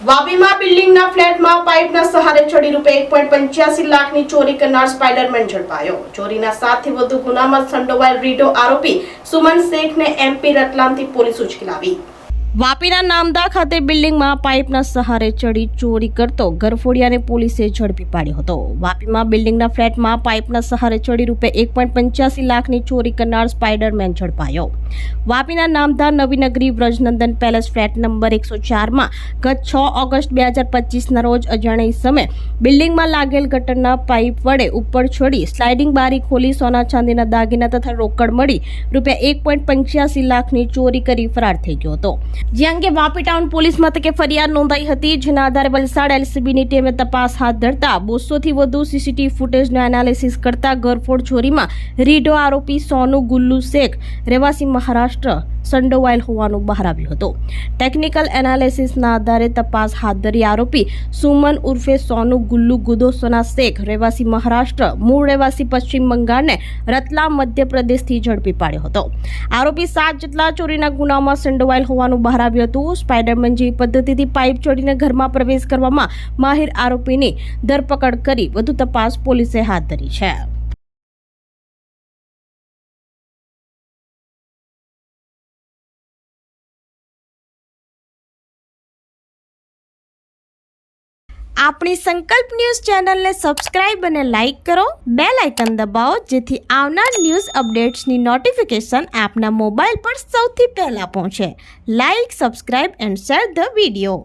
વાપીમાં બિલ્ડિંગના ફ્લેટમાં પાઇપના સહારે ચડી ₹1.85 લાખની ચોરી કરનાર સ્પાઈડરમેન ઝડપાયો। ચોરીના 7 થી વધુ ગુનામાં સંડોવાયેલ રીઢો આરોપી સુમન શેખને એમપી રતલામથી પોલીસ ઉચકી લાવી। વાપીના નામદા ખાતે બિલ્ડિંગમાં પાઇપના સહારે ચડી ચોરી કરતો ઘરફોડિયાને પોલીસે ઝડપી પાડ્યો હતો। વાપીમાં બિલ્ડિંગના ફ્લેટમાં પાઇપના સહારે ચડી ₹1.85 લાખની ચોરી કરનાર Spider-Man ઝડપાયો। વાપીના નામદા Navinagari વ્રજનંદન palace flat number 104માં ગત 6 ઓગસ્ટ 2025ના રોજ અજાણ્યા ઇસમે બિલ્ડિંગમાં લાગેલ ગટરના પાઇપ વડે ઉપર ચડી સ્લાઇડિંગ બારી ખોલી સોના ચાંદીના દાગીના તથા રોકડ મળી ₹1.85 લાખની ચોરી કરી ફરાર થઈ ગયો હતો। જે અંગે વાપી ટાઉન પોલીસ મથકે ફરિયાદ નોંધાઈ હતી, જેના આધારે વલસાડ એલસીબીની ટીમે તપાસ હાથ ધરતા 200 થી વધુ સીસીટીવી ફૂટેજનું એનાલિસિસ કરતા ઘરફોડ ચોરીમાં રીઢો આરોપી સોનુ ગુલ્લુ શેખ રહેવાસી મહારાષ્ટ્ર સંડોવાયેલ હોવાનું બહાર આવ્યું હતું। ટેકનિકલ એનાલિસિસના આધારે તપાસ હાથ ધરી આરોપી સુમન ઉર્ફે સોનુ ગુલ્લુ ગુદોસોના શેખ રહેવાસી મહારાષ્ટ્ર મૂળ રહેવાસી પશ્ચિમ બંગાળને રતલામ મધ્યપ્રદેશથી ઝડપી પાડ્યો હતો। આરોપી 7 જેટલા ચોરીના ગુનામાં સંડોવાયેલ હોવાનું બહાર આવ્યું હતું। સ્પાઈડરમેન જેવી પદ્ધતિથી પાઇપ ચોરીને ઘરમાં પ્રવેશ કરવામાં માહિર આરોપીની ધરપકડ કરી વધુ તપાસ પોલીસે હાથ ધરી છે। આપણી સંકલ્પ ન્યૂઝ ચેનલને સબસ્ક્રાઇબ અને લાઇક કરો, બેલ આઇકન દબાવો જેથી આવનાર ન્યૂઝ અપડેટ્સની નોટિફિકેશન આપના મોબાઈલ પર સૌથી પહેલા પહોંચે। Like, subscribe and share the video.